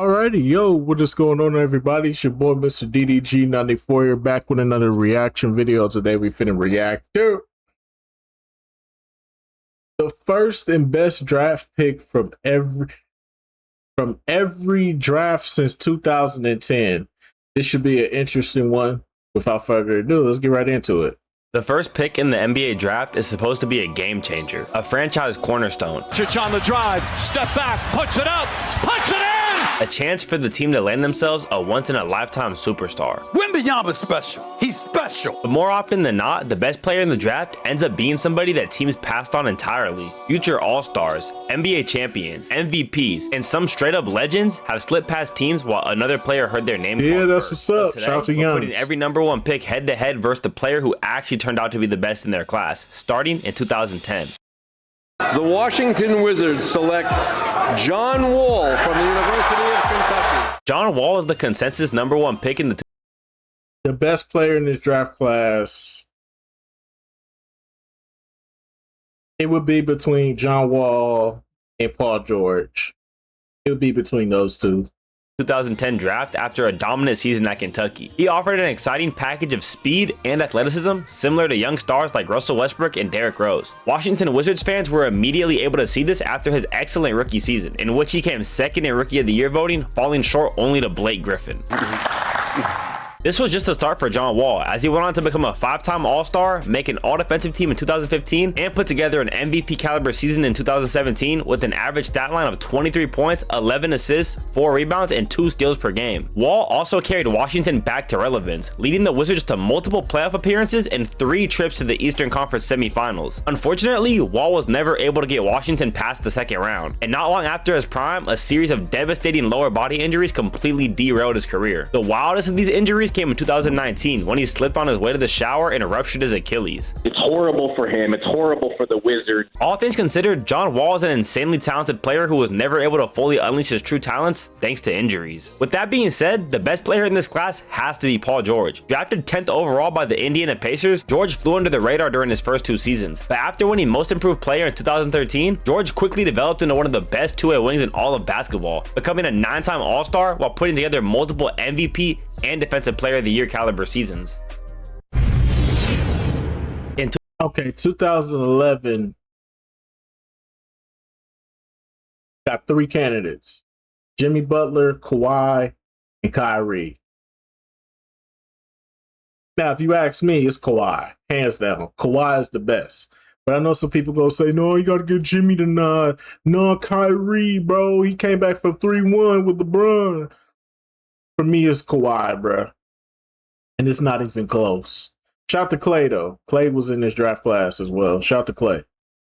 Alrighty, yo, what is going on, everybody? It's your boy, Mr. DDG94 here, back with another reaction video. Today, we finna react to the first and best draft pick from every draft since 2010. This should be an interesting one. Without further ado, let's get right into it. The first pick in the NBA draft is supposed to be a game changer, a franchise cornerstone. Chich on the drive, step back, puts it up, puts it in! A chance for the team to land themselves a once-in-a-lifetime superstar. Wembanyama's special. He's special. But more often than not, the best player in the draft ends up being somebody that teams passed on entirely. Future All-Stars, NBA champions, MVPs, and some straight-up legends have slipped past teams while another player heard their name. Yeah, that's what's up. Shout out to Giannis. Putting every number one pick head-to-head versus the player who actually turned out to be the best in their class, starting in 2010. The Washington Wizards select John Wall from the University of Kentucky. John Wall is the consensus number one pick in the best player in this draft class. It would be between John Wall and Paul George. It would be between those two. 2010 draft after a dominant season at Kentucky. He offered an exciting package of speed and athleticism similar to young stars like Russell Westbrook and Derrick Rose. Washington Wizards fans were immediately able to see this after his excellent rookie season, in which he came second in Rookie of the Year voting, falling short only to Blake Griffin. This was just the start for John Wall, as he went on to become a 5-time All-Star, make an All-Defensive team in 2015, and put together an MVP caliber season in 2017 with an average stat line of 23 points, 11 assists, 4 rebounds, and 2 steals per game. Wall also carried Washington back to relevance, leading the Wizards to multiple playoff appearances and 3 trips to the Eastern Conference semifinals. Unfortunately, Wall was never able to get Washington past the second round, and not long after his prime, a series of devastating lower body injuries completely derailed his career. The wildest of these injuries came in 2019 when he slipped on his way to the shower and ruptured his Achilles. It's horrible for him. It's horrible for the Wizards. All things considered, John Wall is an insanely talented player who was never able to fully unleash his true talents thanks to injuries. With that being said, the best player in this class has to be Paul George. Drafted 10th overall by the Indiana Pacers, George flew under the radar during his first 2 seasons. But after winning Most Improved Player in 2013, George quickly developed into one of the best two-way wings in all of basketball, becoming a 9-time All-Star while putting together multiple MVP and Defensive Player of the Year caliber seasons. Okay, 2011 got 3 candidates: Jimmy Butler, Kawhi, and Kyrie. Now, if you ask me, it's Kawhi, hands down. Kawhi is the best. But I know some people go say, no, you got to give Jimmy the nod. No, Kyrie, bro. He came back for 3-1 with LeBron. For me, it's Kawhi, bro. And it's not even close. Shout out to Clay, though. Clay was in this draft class as well. Shout out to Clay.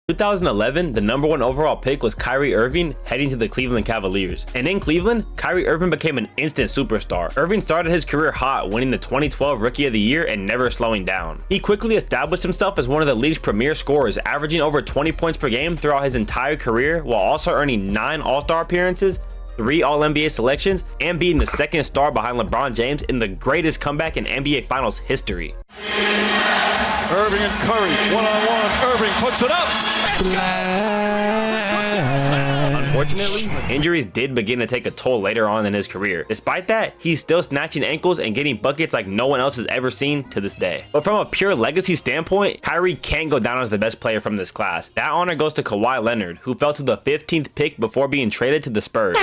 2011, the number 1 overall pick was Kyrie Irving, heading to the Cleveland Cavaliers. And in Cleveland, Kyrie Irving became an instant superstar. Irving started his career hot, winning the 2012 Rookie of the Year and never slowing down. He quickly established himself as one of the league's premier scorers, averaging over 20 points per game throughout his entire career, while also earning 9 All-Star appearances, 3 All-NBA selections, and being the second star behind LeBron James in the greatest comeback in NBA Finals history. Irving and Curry, one-on-one, Irving puts it up! Unfortunately, injuries did begin to take a toll later on in his career. Despite that, he's still snatching ankles and getting buckets like no one else has ever seen to this day. But from a pure legacy standpoint, Kyrie can go down as the best player from this class. That honor goes to Kawhi Leonard, who fell to the 15th pick before being traded to the Spurs.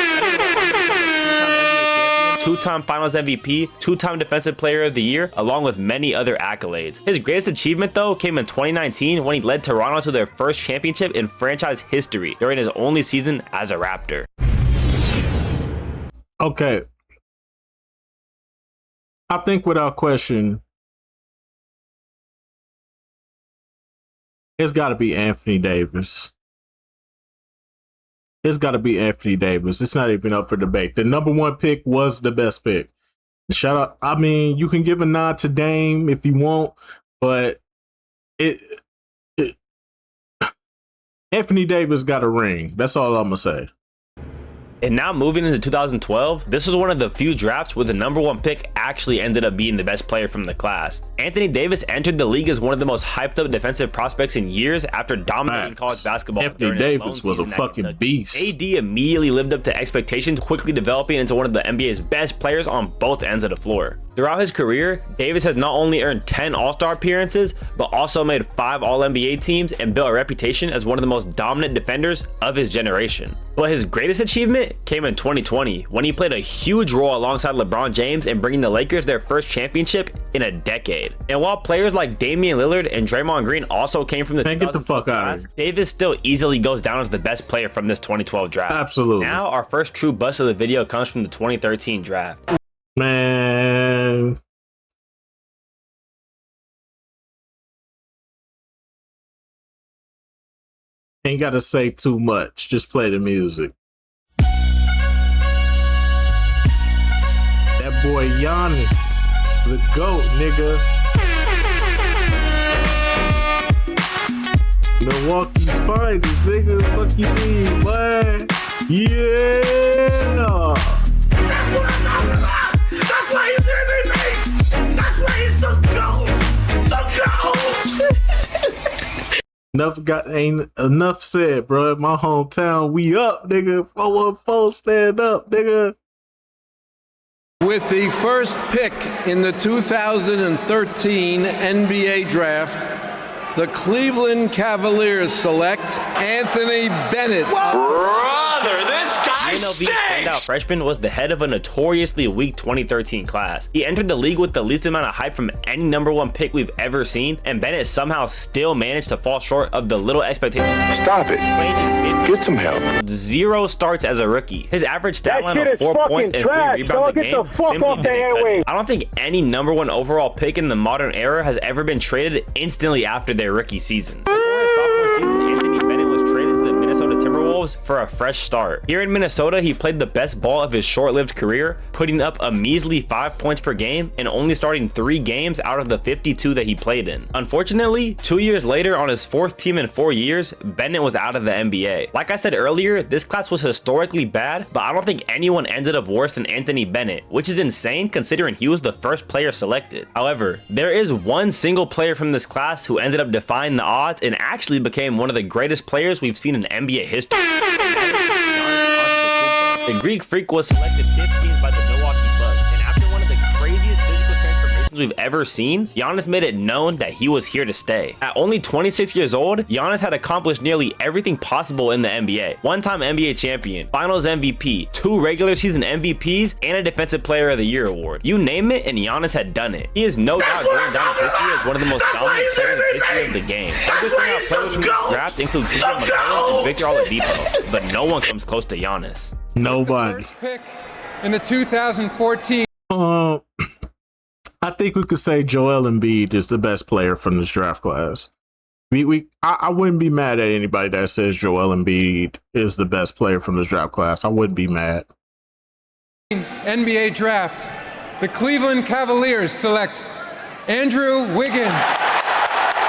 2-time Finals MVP, 2-time Defensive Player of the Year, along with many other accolades. His greatest achievement, though, came in 2019 when he led Toronto to their first championship in franchise history during his only season as a Raptor. Okay. I think without question, it's got to be Anthony Davis. It's got to be Anthony Davis. It's not even up for debate. The number 1 pick was the best pick. Shout out. I mean, you can give a nod to Dame if you want, but Anthony Davis got a ring. That's all I'm going to say. And now moving into 2012, this was one of the few drafts where the #1 pick actually ended up being the best player from the class. Anthony Davis entered the league as one of the most hyped up defensive prospects in years after dominating college basketball. Anthony Davis was a fucking beast. AD immediately lived up to expectations, quickly developing into one of the NBA's best players on both ends of the floor. Throughout his career, Davis has not only earned 10 All-Star appearances, but also made 5 All-NBA teams and built a reputation as one of the most dominant defenders of his generation. But his greatest achievement came in 2020, when he played a huge role alongside LeBron James in bringing the Lakers their first championship in a decade. And while players like Damian Lillard and Draymond Green also came from the Man, get the fuck out of here. Davis still easily goes down as the best player from this 2012 draft. Absolutely. Now, our first true bust of the video comes from the 2013 draft. Man. Ain't gotta say too much. Just play the music. That boy Giannis, the GOAT, nigga. Milwaukee's finest, nigga. Fuck you mean, boy? Yeah. That's what I'm talking about. That's why he's MVP. That's why he's the GOAT. The GOAT. Ain't enough said, bro. My hometown, we up, nigga. 414, stand up, nigga. With the first pick in the 2013 NBA draft, the Cleveland Cavaliers select Anthony Bennett. Brother, this guy UNLV standout freshman was the head of a notoriously weak 2013 class. He entered the league with the least amount of hype from any #1 pick we've ever seen, and Bennett somehow still managed to fall short of the little expectations. Stop it. Get some help. 0 starts as a rookie. His average stat line of 4 points and 3 rebounds a game simply didn't cut it. I don't think any #1 overall pick in the modern era has ever been traded instantly after their rookie season. Before his sophomore season, Anthony Bennett was traded to the Minnesota Timberwolves for a fresh start. Here in Minnesota, he played the best ball of his short-lived career, putting up a measly 5 points per game and only starting 3 games out of the 52 that he played in. Unfortunately, 2 years later, on his 4th team in 4 years, Bennett was out of the NBA. Like I said earlier, this class was historically bad, but I don't think anyone ended up worse than Anthony Bennett, which is insane considering he was the first player selected. However, there is one single player from this class who ended up defying the odds and actually became one of the greatest players we've seen in NBA history. The Greek Freak was selected 15th by the Milwaukee Bucks, and after one of the craziest physical transformations we've ever seen, Giannis made it known that he was here to stay. At only 26 years old, Giannis had accomplished nearly everything possible in the NBA. One-time NBA champion, Finals MVP, 2 regular season MVPs, and a Defensive Player of the Year award. You name it, and Giannis had done it. He is no doubt going down in history as one of the most dominant players in the history of the game. Other players from this draft include CJ McCollum and Victor Oladipo, but no one comes close to Giannis. Nobody. First pick in the 2014. I think we could say Joel Embiid is the best player from this draft class. I wouldn't be mad at anybody that says Joel Embiid is the best player from this draft class. I wouldn't be mad. NBA draft. The Cleveland Cavaliers select Andrew Wiggins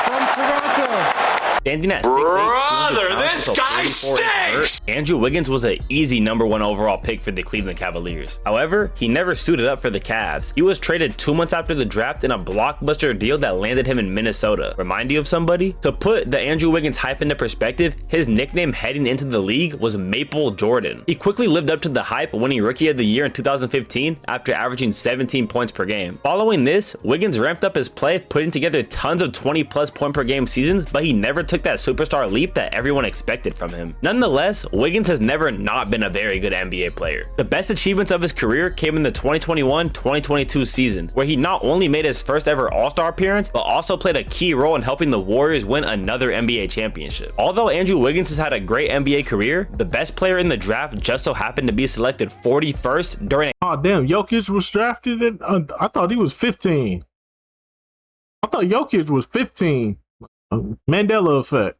from Toronto. Standing at 6'8", Brother, this guy stinks! Andrew Wiggins was an easy #1 overall pick for the Cleveland Cavaliers. However, he never suited up for the Cavs. He was traded 2 months after the draft in a blockbuster deal that landed him in Minnesota. Remind you of somebody? To put the Andrew Wiggins hype into perspective, his nickname heading into the league was Maple Jordan. He quickly lived up to the hype, winning Rookie of the Year in 2015 after averaging 17 points per game. Following this, Wiggins ramped up his play, putting together tons of 20+ point per game seasons, but he never took that superstar leap that everyone expected from him. Nonetheless, Wiggins has never not been a very good NBA player. The best achievements of his career came in the 2021-2022 season, where he not only made his first ever All-Star appearance, but also played a key role in helping the Warriors win another NBA championship. Although Andrew Wiggins has had a great NBA career, the best player in the draft just so happened to be selected 41st during Oh damn, Jokic was drafted in, I thought he was 15. I thought Jokic was 15. Mandela effect.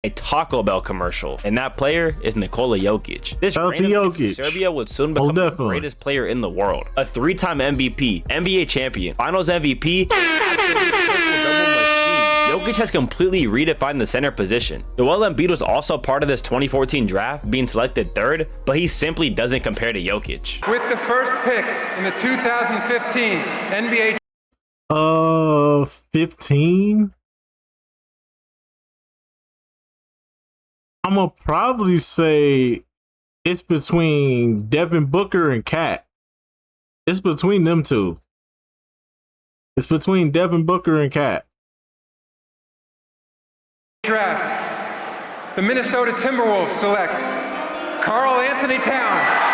a Taco Bell commercial, and that player is Nikola Jokic. This Shout out to random kid Jokic. from Serbia would soon become the greatest player in the world. A 3-time MVP, NBA champion, Finals MVP, absolute triple-double machine. Jokic has completely redefined the center position. Joel Embiid was also part of this 2014 draft, being selected 3rd, but he simply doesn't compare to Jokic. With the first pick in the 2015 NBA 15? I'm gonna probably say it's between Devin Booker and Cat. It's between them two. It's between Devin Booker and Cat. draft, the Minnesota Timberwolves select Karl Anthony Towns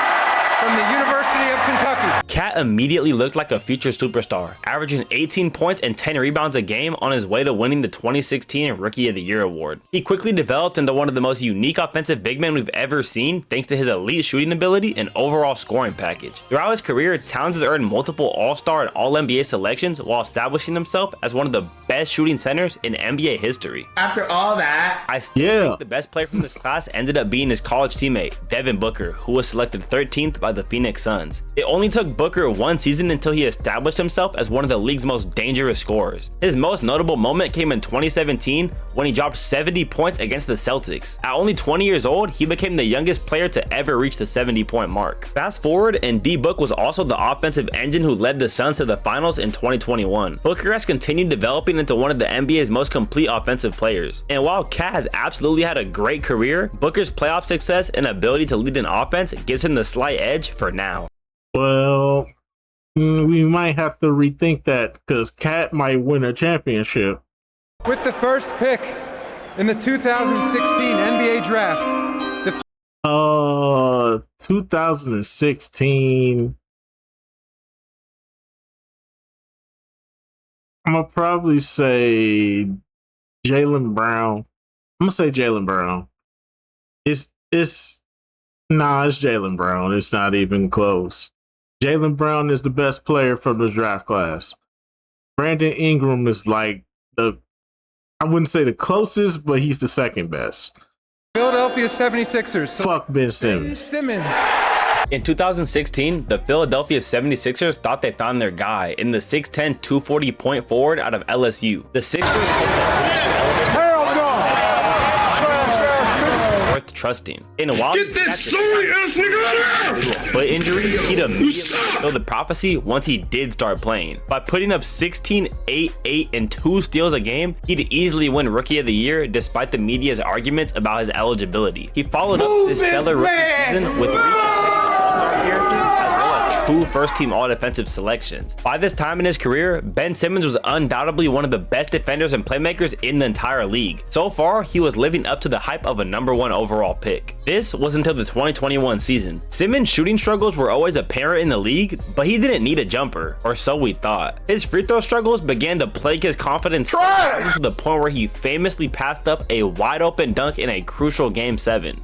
from the University of Kentucky. Cat immediately looked like a future superstar, averaging 18 points and 10 rebounds a game on his way to winning the 2016 Rookie of the Year award. He quickly developed into one of the most unique offensive big men we've ever seen thanks to his elite shooting ability and overall scoring package. Throughout his career, Towns has earned multiple All-Star and All-NBA selections while establishing himself as one of the best shooting centers in NBA history. After all that, I still think the best player from this class ended up being his college teammate, Devin Booker, who was selected 13th by the Phoenix Suns. It only took Booker one season until he established himself as one of the league's most dangerous scorers. His most notable moment came in 2017 when he dropped 70 points against the Celtics. At only 20 years old, he became the youngest player to ever reach the 70-point mark. Fast forward, and D-Book was also the offensive engine who led the Suns to the finals in 2021. Booker has continued developing into one of the NBA's most complete offensive players. And while Cat has absolutely had a great career, Booker's playoff success and ability to lead an offense gives him the slight edge for now. Well, we might have to rethink that because Cat might win a championship. With the first pick in the 2016 NBA draft, 2016. I'm gonna probably say Jaylen Brown. I'm gonna say Jaylen Brown. It's Jaylen Brown. It's not even close. Jaylen Brown is the best player from this draft class. Brandon Ingram is like I wouldn't say the closest, but he's the second best. Philadelphia 76ers. Fuck Ben Simmons. In 2016, the Philadelphia 76ers thought they found their guy in the 6'10", 240-point forward out of LSU. The Sixers hoped that worth trusting. And while get this sorry ass nigga out of here! Foot injury, he'd immediately fulfilled the prophecy once he did start playing. By putting up 16, 8, 8, and 2 steals a game, he'd easily win Rookie of the Year despite the media's arguments about his eligibility. He followed up this stellar rookie season with 3 consecutive All-Star appearances as well as 2 first-team All-Defensive selections. By this time in his career, Ben Simmons was undoubtedly one of the best defenders and playmakers in the entire league. So far, he was living up to the hype of a #1 overall pick. This was until the 2021 season. Simmons' shooting struggles were always apparent in the league, but he didn't need a jumper, or so we thought. His free throw struggles began to plague his confidence to the point where he famously passed up a wide-open dunk in a crucial Game 7.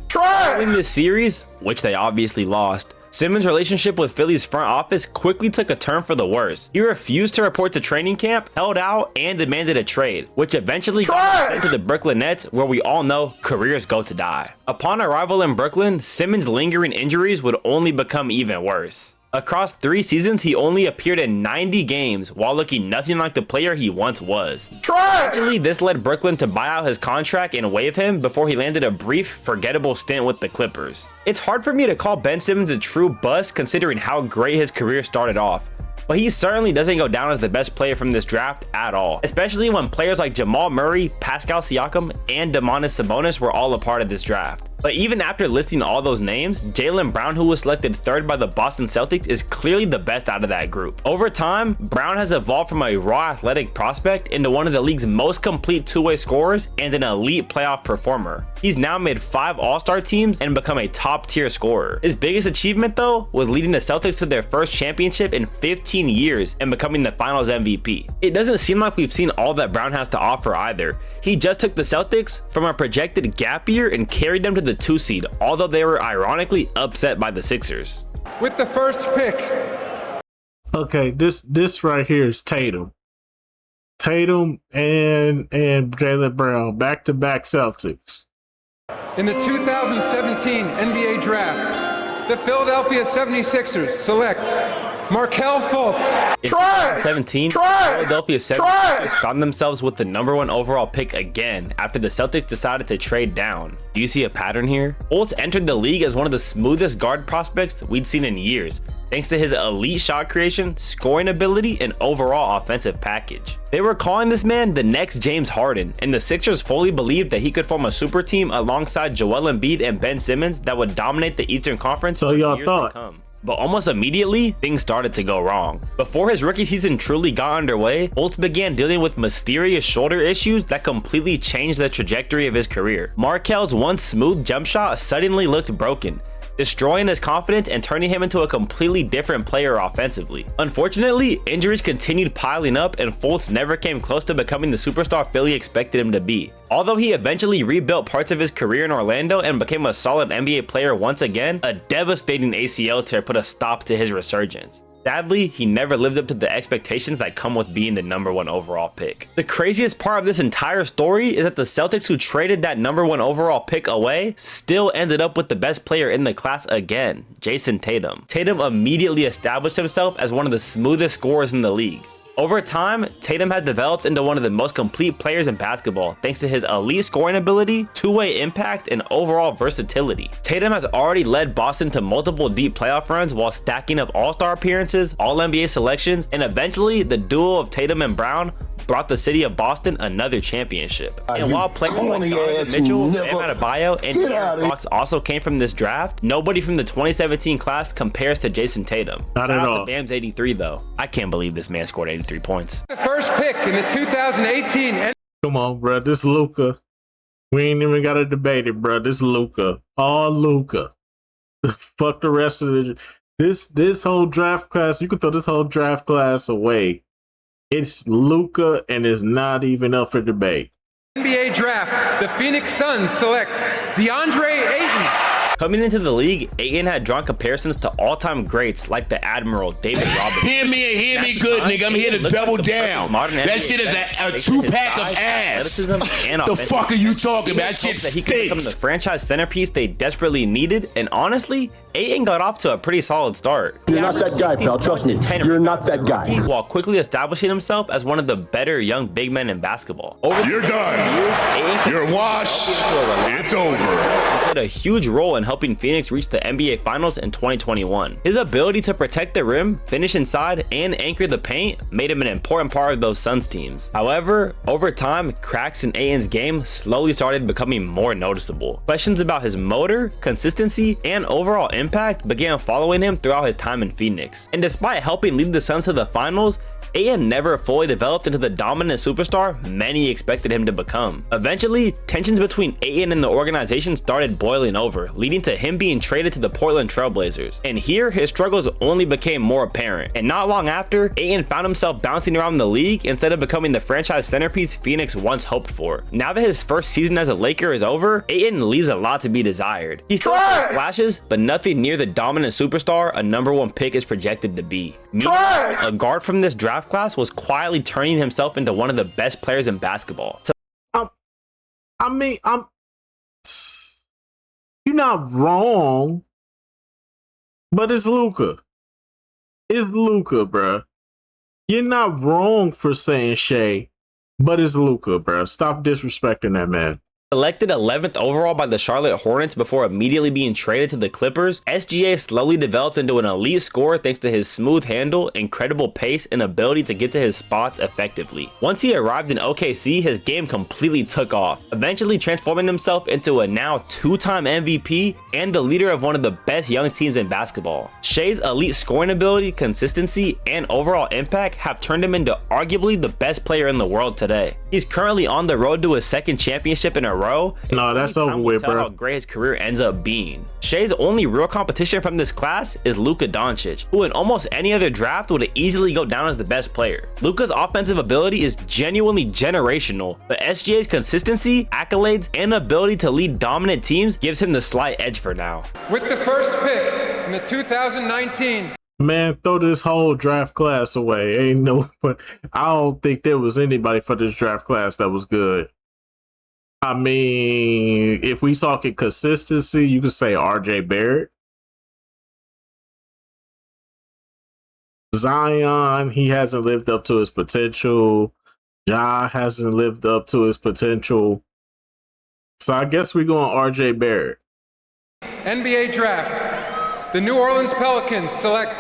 In this series, which they obviously lost, Simmons' relationship with Philly's front office quickly took a turn for the worse. He refused to report to training camp, held out, and demanded a trade, which eventually got sent to the Brooklyn Nets, where we all know careers go to die. Upon arrival in Brooklyn, Simmons' lingering injuries would only become even worse. Across 3 seasons, he only appeared in 90 games while looking nothing like the player he once was. Eventually, this led Brooklyn to buy out his contract and waive him before he landed a brief, forgettable stint with the Clippers. It's hard for me to call Ben Simmons a true bust considering how great his career started off, but he certainly doesn't go down as the best player from this draft at all, especially when players like Jamal Murray, Pascal Siakam, and Domantas Sabonis were all a part of this draft. But even after listing all those names, Jaylen Brown, who was selected 3rd by the Boston Celtics, is clearly the best out of that group. Over time, Brown has evolved from a raw athletic prospect into one of the league's most complete two-way scorers and an elite playoff performer. He's now made 5 All-Star teams and become a top-tier scorer. His biggest achievement, though, was leading the Celtics to their first championship in 15 years and becoming the Finals MVP. It doesn't seem like we've seen all that Brown has to offer either. He just took the Celtics from a projected gap year and carried them to the 2 seed, although they were ironically upset by the Sixers. with the first pick. Okay, this right here is Tatum. Tatum and Jaylen Brown, back-to-back Celtics. In the 2017 NBA Draft, the Philadelphia 76ers select Markelle Fultz. In 2017, Philadelphia 76ers found themselves with the #1 overall pick again after the Celtics decided to trade down. Do you see a pattern here? Fultz entered the league as one of the smoothest guard prospects we'd seen in years, thanks to his elite shot creation, scoring ability, and overall offensive package. They were calling this man the next James Harden, and the Sixers fully believed that he could form a super team alongside Joel Embiid and Ben Simmons that would dominate the Eastern Conference So for y'all years thought. to come. But almost immediately, things started to go wrong. Before his rookie season truly got underway, Fultz began dealing with mysterious shoulder issues that completely changed the trajectory of his career. Markelle's once smooth jump shot suddenly looked broken, destroying his confidence and turning him into a completely different player offensively. Unfortunately, injuries continued piling up and Fultz never came close to becoming the superstar Philly expected him to be. Although he eventually rebuilt parts of his career in Orlando and became a solid NBA player once again, a devastating ACL tear put a stop to his resurgence. Sadly, he never lived up to the expectations that come with being the #1 overall pick. The craziest part of this entire story is that the Celtics, who traded that #1 overall pick away, still ended up with the best player in the class again, Jason Tatum. Tatum immediately established himself as one of the smoothest scorers in the league. Over time, Tatum has developed into one of the most complete players in basketball thanks to his elite scoring ability, two-way impact, and overall versatility. Tatum has already led Boston to multiple deep playoff runs while stacking up all-star appearances, all-NBA selections, and eventually the duo of Tatum and Brown brought the city of Boston another championship. And while players like Donovan Mitchell, Bam Adebayo, and De'Aaron Fox also came from this draft, nobody from the 2017 class compares to Jason Tatum. Not Shout at out all. to Bam's 83 though. I can't believe this man scored 83 points. The first pick in the 2018 Come on, bro. This Luka. We ain't even got to debate it, bro. This Luka. All Luka. Fuck the rest of the. This whole draft class. You can throw this whole draft class away. It's Luka, and it's not even up for debate. NBA draft, the Phoenix Suns select DeAndre Ayton. Coming into the league, Ayton had drawn comparisons to all-time greats like the Admiral David Robinson. Hear me good, nigga. I'm here to double down. That shit is a two-pack of ass. The fuck are you talking about? That shit that he could become the stinks. franchise centerpiece they desperately needed, and honestly, Ayton got off to a pretty solid start. You're not that guy, pal. Trust me. You're not that guy. While quickly establishing himself as one of the better young big men in basketball. You're done. You're washed. It's over. Played a huge role in helping Phoenix reach the NBA Finals in 2021. His ability to protect the rim, finish inside, and anchor the paint made him an important part of those Suns teams. However, over time, cracks in Ayton's game slowly started becoming more noticeable. Questions about his motor, consistency, and overall impact began following him throughout his time in Phoenix. And despite helping lead the Suns to the finals, Ayton never fully developed into the dominant superstar many expected him to become. Eventually, tensions between Ayton and the organization started boiling over, leading to him being traded to the Portland Trail Blazers. And here, his struggles only became more apparent. And not long after, Ayton found himself bouncing around the league instead of becoming the franchise centerpiece Phoenix once hoped for. Now that his first season as a Laker is over, Ayton leaves a lot to be desired. He still has flashes, but nothing near the dominant superstar a #1 pick is projected to be. Meanwhile, a guard from this draft class was quietly turning himself into one of the best players in basketball. You're not wrong, but it's Luka. It's Luka, bruh. You're not wrong for saying Shea, but it's Luka, bruh. Stop disrespecting that man. Selected 11th overall by the Charlotte Hornets before immediately being traded to the Clippers, SGA slowly developed into an elite scorer thanks to his smooth handle, incredible pace, and ability to get to his spots effectively. Once he arrived in OKC, his game completely took off, eventually transforming himself into a now two-time MVP and the leader of one of the best young teams in basketball. Shea's elite scoring ability, consistency, and overall impact have turned him into arguably the best player in the world today. He's currently on the road to his second championship in a row. No, that's over with, bro. How great his career ends up being. Shea's only real competition from this class is Luka Doncic, who in almost any other draft would easily go down as the best player. Luka's offensive ability is genuinely generational, but SGA's consistency, accolades, and ability to lead dominant teams gives him the slight edge for now. With the first pick in the 2019 Man, throw this whole draft class away. Ain't no, I don't think there was anybody for this draft class that was good. I mean, if we talking consistency, you could say RJ Barrett. Zion, he hasn't lived up to his potential. Ja hasn't lived up to his potential. So I guess we're going RJ Barrett. NBA draft. The New Orleans Pelicans select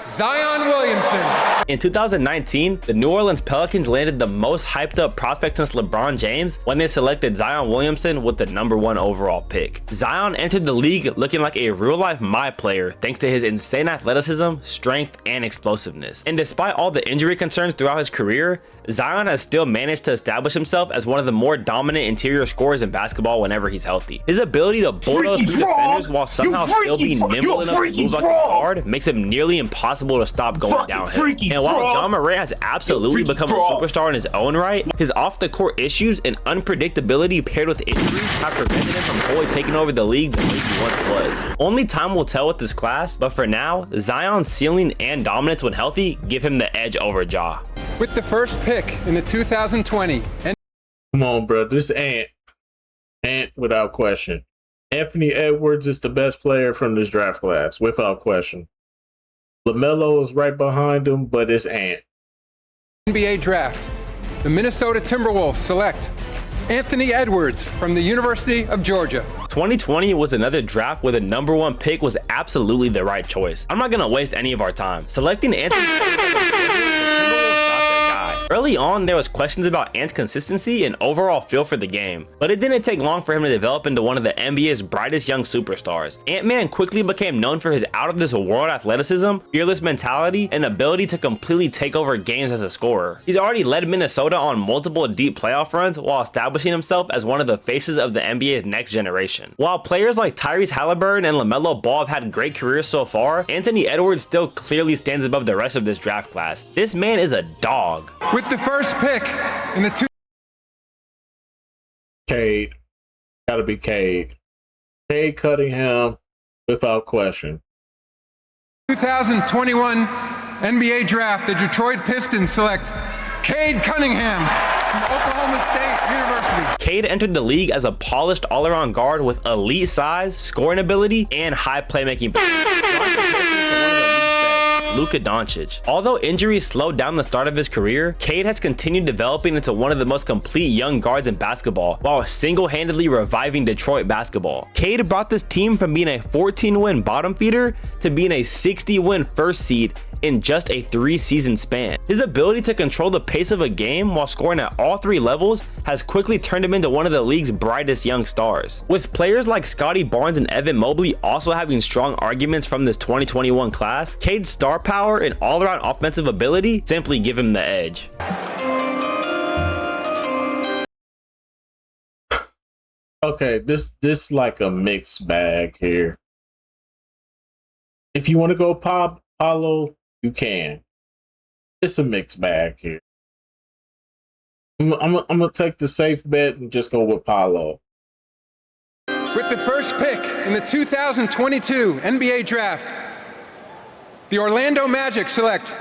Zion Williamson. In 2019, the New Orleans Pelicans landed the most hyped up prospect since LeBron James when they selected Zion Williamson with the #1 overall pick. Zion entered the league looking like a real-life My player thanks to his insane athleticism, strength, and explosiveness. And despite all the injury concerns throughout his career, Zion has still managed to establish himself as one of the more dominant interior scorers in basketball whenever he's healthy. His ability to bulldoze through defenders while somehow still being nimble enough to move like a guard makes him nearly impossible to stop going downhill. And while Ja Morant has absolutely become a superstar in his own right, his off-the-court issues and unpredictability paired with injuries have prevented him from fully taking over the league the way he once was. Only time will tell with this class, but for now, Zion's ceiling and dominance when healthy give him the edge over Ja. With the first pick in the 2020 Come on, bro. This Ant without question. Anthony Edwards is the best player from this draft class, without question. LaMelo is right behind him, but it's Ant. NBA draft. The Minnesota Timberwolves select Anthony Edwards from the University of Georgia. 2020 was another draft where the #1 pick was absolutely the right choice. I'm not gonna waste any of our time. Selecting Anthony early on, there was questions about Ant's consistency and overall feel for the game, but it didn't take long for him to develop into one of the NBA's brightest young superstars. Ant-Man quickly became known for his out-of-this-world athleticism, fearless mentality, and ability to completely take over games as a scorer. He's already led Minnesota on multiple deep playoff runs while establishing himself as one of the faces of the NBA's next generation. While players like Tyrese Halliburton and LaMelo Ball have had great careers so far, Anthony Edwards still clearly stands above the rest of this draft class. This man is a dog. With the first pick in the Cade. Gotta be Cade. Cade Cunningham, without question. 2021 NBA draft, the Detroit Pistons select Cade Cunningham from Oklahoma State University. Cade entered the league as a polished all-around guard with elite size, scoring ability, and high playmaking. Luka Doncic. Although injuries slowed down the start of his career, Cade has continued developing into one of the most complete young guards in basketball, while single-handedly reviving Detroit basketball. Cade brought this team from being a 14-win bottom feeder to being a 60-win first seed in just a 3-season span. His ability to control the pace of a game while scoring at all 3 levels has quickly turned him into one of the league's brightest young stars. With players like Scotty Barnes and Evan Mobley also having strong arguments from this 2021 class, Cade's star power and all-around offensive ability simply give him the edge. Okay, this like a mixed bag here. If you want to go Paolo, you can. It's a mixed bag here. I'm gonna take the safe bet and just go with Paolo. With the first pick in the 2022 NBA draft, the Orlando Magic select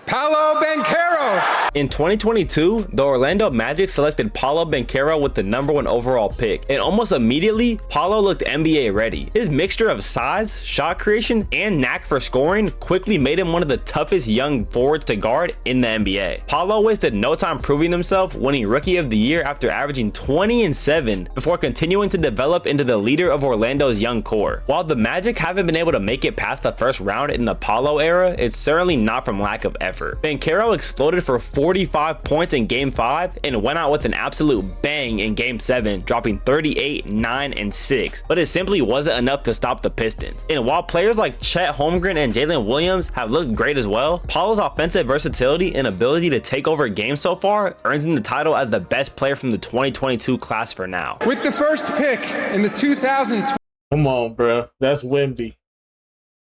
Paolo Banchero. In 2022, the Orlando Magic selected Paolo Banchero with the #1 overall pick, and almost immediately, Paolo looked NBA ready. His mixture of size, shot creation, and knack for scoring quickly made him one of the toughest young forwards to guard in the NBA. Paolo wasted no time proving himself, winning Rookie of the Year after averaging 20 and 7 before continuing to develop into the leader of Orlando's young core. While the Magic haven't been able to make it past the first round in the Paolo era, it's certainly not from lack of effort. Banchero exploded for 45 points in Game 5 and went out with an absolute bang in Game 7, dropping 38, 9, and 6, but it simply wasn't enough to stop the Pistons. And while players like Chet Holmgren and Jalen Williams have looked great as well, Paolo's offensive versatility and ability to take over games so far earns him the title as the best player from the 2022 class for now. With the first pick in the 2020. Come on, bro. That's Wemby.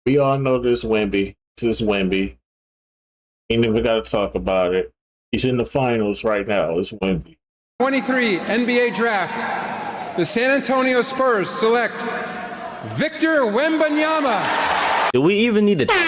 We all know this Wemby. This is Wemby. Ain't even got to talk about it. He's in the finals right now. It's Wemby. 23 NBA draft. The San Antonio Spurs select Victor Wembanyama. Do we even need to Victor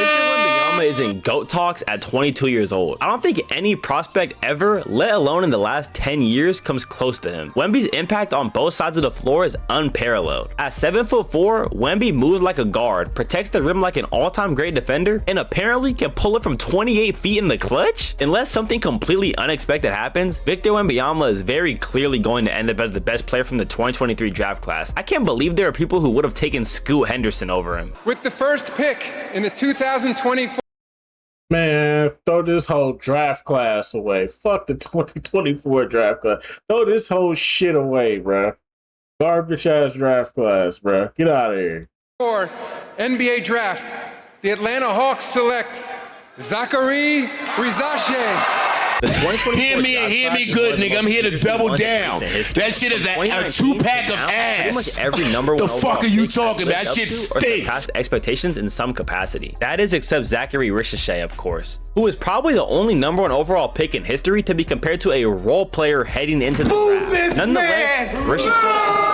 Wembanyama Wembanyama is in GOAT talks at 22 years old. I don't think any prospect ever, let alone in the last 10 years, comes close to him. Wemby's impact on both sides of the floor is unparalleled. At 7'4", Wemby moves like a guard, protects the rim like an all-time great defender, and apparently can pull it from 28 feet in the clutch? Unless something completely unexpected happens, Victor Wembanyama is very clearly going to end up as the best player from the 2023 draft class. I can't believe there are people who would have taken Scoot Henderson over him. With the first pick in the 2024 Man, throw this whole draft class away. Fuck the 2024 draft class. Throw this whole shit away, bro. Garbage ass draft class, bro. Get out of here. NBA draft, the Atlanta Hawks select Zachary Rizache. Hear me good, nigga. I'm here to double down. That shit is a 2-pack of ass. Pretty much every number one the fuck are you talking about? That shit stinks. Past expectations in some capacity. That is except Zachary Rizache, of course, who is probably the only number one overall pick in history to be compared to a role player heading into the draft. Nonetheless, Rizache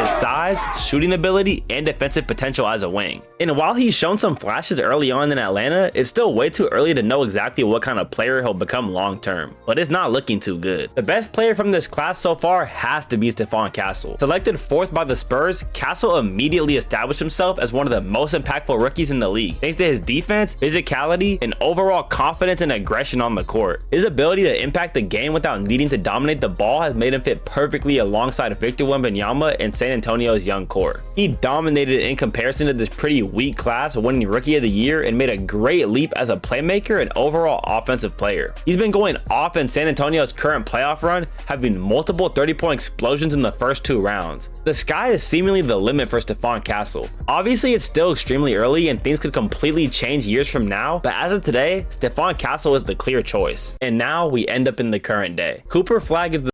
his size, shooting ability, and defensive potential as a wing. And while he's shown some flashes early on in Atlanta, it's still way too early to know exactly what kind of player he'll become long term, but it's not looking too good. The best player from this class so far has to be Stephon Castle. Selected 4th by the Spurs, Castle immediately established himself as one of the most impactful rookies in the league, thanks to his defense, physicality, and overall confidence and aggression on the court. His ability to impact the game without needing to dominate the ball has made him fit perfectly alongside Victor Wembanyama and San Antonio's young core. He dominated in comparison to this pretty weak class, winning Rookie of the Year, and made a great leap as a playmaker and overall offensive player. He's been going off in San Antonio's current playoff run, having multiple 30-point explosions in the first 2 rounds. The sky is seemingly the limit for Stephon Castle. Obviously, it's still extremely early and things could completely change years from now, but as of today, Stephon Castle is the clear choice. And now we end up in the current day. Cooper Flagg is the...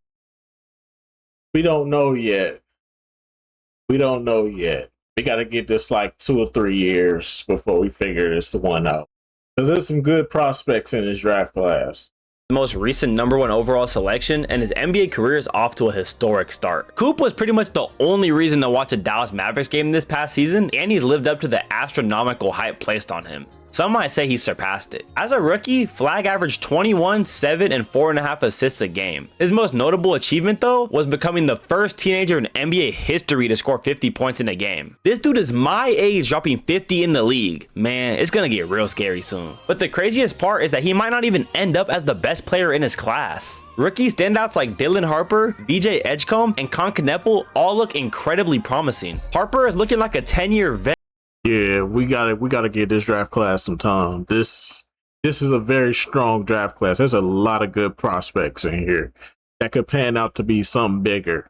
We don't know yet. We don't know yet. We got to get this like 2 or 3 years before we figure this one out. Because there's some good prospects in this draft class. Most recent number 1 overall selection, and his NBA career is off to a historic start. Coop was pretty much the only reason to watch a Dallas Mavericks game this past season, and he's lived up to the astronomical hype placed on him. Some might say he surpassed it. As a rookie, Flagg averaged 21, 7, and 4.5 assists a game. His most notable achievement, though, was becoming the first teenager in NBA history to score 50 points in a game. This dude is my age, dropping 50 in the league. Man, it's gonna get real scary soon. But the craziest part is that he might not even end up as the best player in his class. Rookie standouts like Dylan Harper, BJ Edgecombe, and Con Kneppel all look incredibly promising. Harper is looking like a 10-year vet. Yeah, we gotta give this draft class some time. This is a very strong draft class. There's a lot of good prospects in here that could pan out to be something bigger.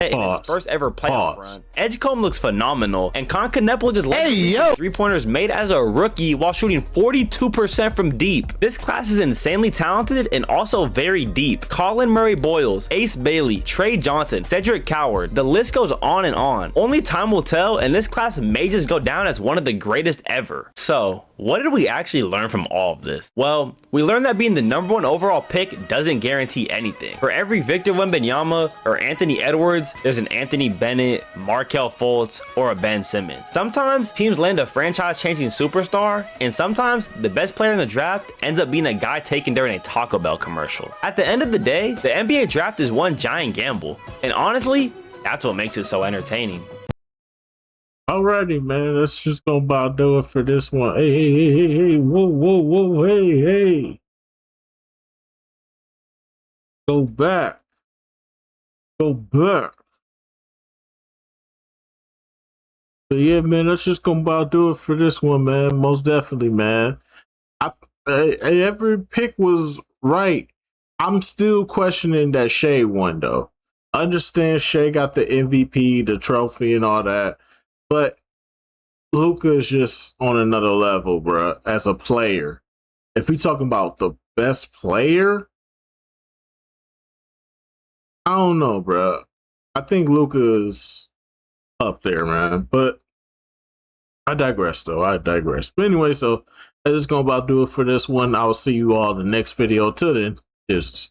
In his first ever playoff run, Edgecombe looks phenomenal, and Con Kneppel just led 3-pointers made as a rookie while shooting 42% from deep. This class is insanely talented and also very deep. Colin Murray-Boyles, Ace Bailey, Trey Johnson, Cedric Coward, the list goes on and on. Only time will tell, and this class may just go down as one of the greatest ever. So, what did we actually learn from all of this? Well, we learned that being the number 1 overall pick doesn't guarantee anything. For every Victor Wembanyama or Anthony Edwards, there's an Anthony Bennett, Markelle Fultz, or a Ben Simmons. Sometimes teams land a franchise-changing superstar, and sometimes the best player in the draft ends up being a guy taken during a Taco Bell commercial. At the end of the day, the NBA draft is one giant gamble, and honestly, that's what makes it so entertaining. Alrighty, man. That's just gonna about do it for this one. Hey, whoa, hey. Go back. But yeah, man, that's just gonna about do it for this one, man. Most definitely, man. Every pick was right. I'm still questioning that Shea one, though. I understand Shea got the MVP, the trophy, and all that, but Luka is just on another level, bro. As a player, if we talking about the best player, I don't know, bro. I think Luka is up there, man. But I digress, though. But anyway, so that's just gonna about do it for this one. I will see you all in the next video. Till then, deuces.